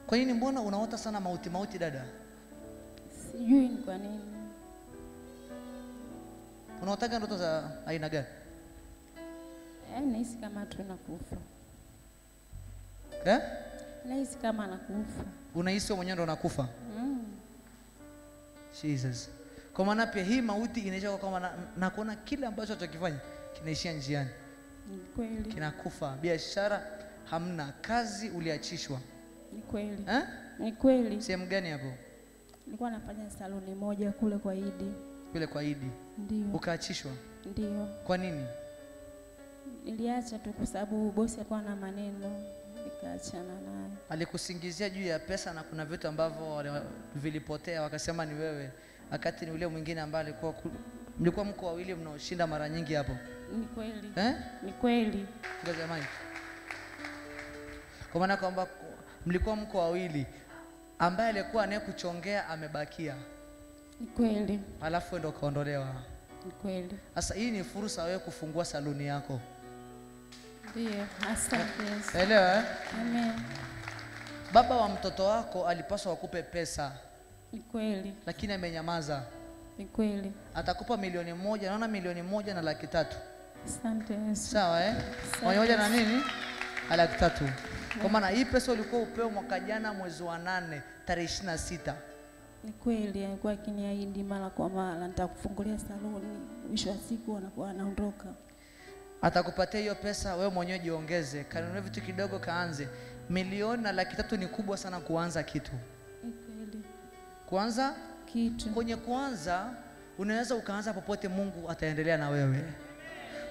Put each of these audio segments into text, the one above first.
Kwa nini mbona unaota sana mauti dada? Sijui ni kwa nini. Unaotaga ndoto za aina gani? Nahisi kama tunakufa. Nahisi kama nakufa. Unahisi wewe mwenyewe ndo unakufa? Jesus. Kwa maana pia hii mauti inaisha kama na kuona kile ambacho utakifanya kinaishia njiani. Ni kweli. Kinakufa. Biashara hamna, kazi uliachishwa. Ni kweli. Ni kweli. Sehemu gani hapo? Nilikuwa nafanya saluni moja kule kwa Idi. Kule kwa Idi? Ndio. Ukaachishwa? Ndio. Kwa nini? Niliacha tu kwa sababu bosi alikuwa na maneno, nikaachana naye. Alikusingizia juu ya pesa na kuna vitu ambavyo vilipotea wakasema ni wewe. Wakati ni ule mwingine ambaye alikuwa mlikuwa mko wawili mnaoshinda mara nyingi hapo. Ni kweli. Ni kweli. Jamani. Kwa maana kwamba mlikuwa mko wawili ambaye alikuwa anayekuchongea amebakia. Ni kweli. Alafu ndo kaondolewa. Ni kweli. Sasa hii ni fursa wewe kufungua saluni yako. Ndio, asante. Elewa Amen. Baba wa mtoto wako alipaswa akupe pesa. Ni kweli. Lakini amenyamaza. Ni kweli. Atakupa 1,000,000, naona 1,300,000 na 300,000. Asante Yesu. Sawa 1,000,000 na nini? 300,000. Kwa maana hii pesa ulikuwa upewa mwaka jana mwezi wa 8 tarehe 26. Ni kweli, alikuwa akiniahidi mara kwa mara nitakufungulia saluni, mwisho wa siku anakuwa anaondoka. Atakupatia hiyo pesa, wewe mwenyewe jiongeze, kanunue vitu kidogo kaanze. 1,000,000 na 300,000 ni kubwa sana kuanza kitu. Ni kweli. Kuanza kitu. Kwenye kuanza unaweza ukaanza popote, Mungu ataendelea na wewe.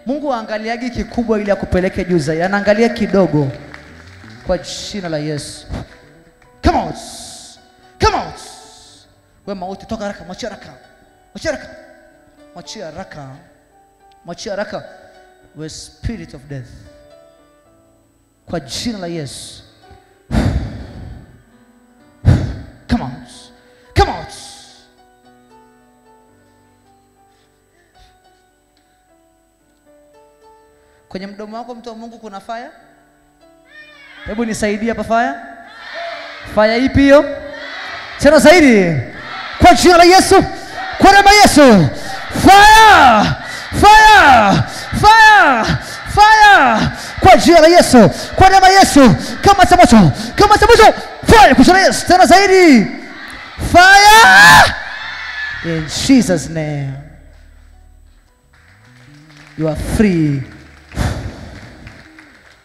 Mungu aangaliagi kikubwa ili akupeleke juu zaidi, anaangalia kidogo. Kwa jina la Yesu. Come out. Come out. Wewe mauti toka haraka, mwachia haraka. Mwachia haraka. Mwachia haraka. Mwachia haraka. We spirit of death. Kwa jina la Yesu. Come out. Come out. Kwenye mdomo wako mtu wa Mungu kuna fire? Hebu nisaidie hapa fire. Fire ipi hiyo? Tena zaidi. Kwa jina la Yesu. Kwa damu ya Yesu. Fire! Fire! Fire! Fire! Kwa jina la Yesu. Kwa damu ya Yesu. Kama moto. Kama moto. Fire! Kwa jina la Yesu. Tena zaidi. Fire! In Jesus name. You are free.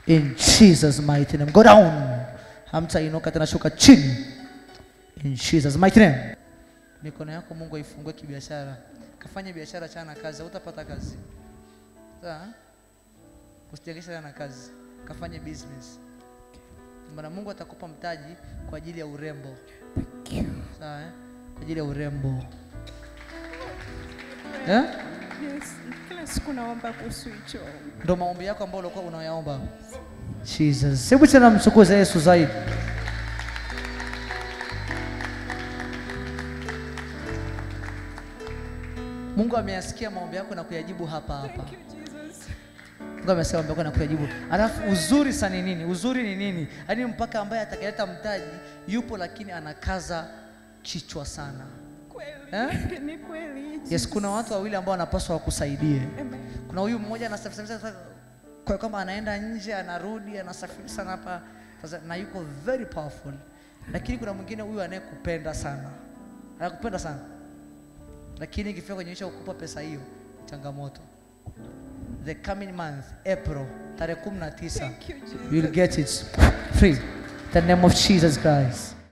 In Jesus mighty name. Go down. Hamtainuka tena, shuka chini. In Jesus mighty name. Mikono yako Mungu aifungue kibiashara. Kafanye biashara, chana kazi, utapata kazi. Sawa? Usijiangaishe na kazi. Kafanye business. Maana Mungu atakupa mtaji kwa ajili ya urembo. Thank you. Sawa? Kwa ajili ya urembo. Yes, kila siku naomba kuhusu hicho. Ndio maombi yako ambayo ulikuwa unayaomba. Jesus. Hebu tena mtukuze Yesu zaidi. Mungu ameyasikia maombi yako na kuyajibu hapa hapa. Thank you, Jesus. Mungu amesema maombi yako na kuyajibu. Alafu uzuri sana ni nini? Uzuri ni nini? Yaani mpaka ambaye atakayeleta mtaji yupo lakini anakaza kichwa sana. Kweli. Ni kweli. Yes, kuna watu wawili ambao wanapaswa wakusaidie. Amen. Kuna huyu mmoja anasafiri kwa kama anaenda nje, anarudi, anasafiri sana hapa na yuko very powerful. Lakini kuna mwingine huyu anayekupenda sana. Anakupenda sana. Lakini ikifika kwenye kukupa pesa hiyo, changamoto. The coming month, April, tarehe 19, you will get it free. In the name of Jesus Christ.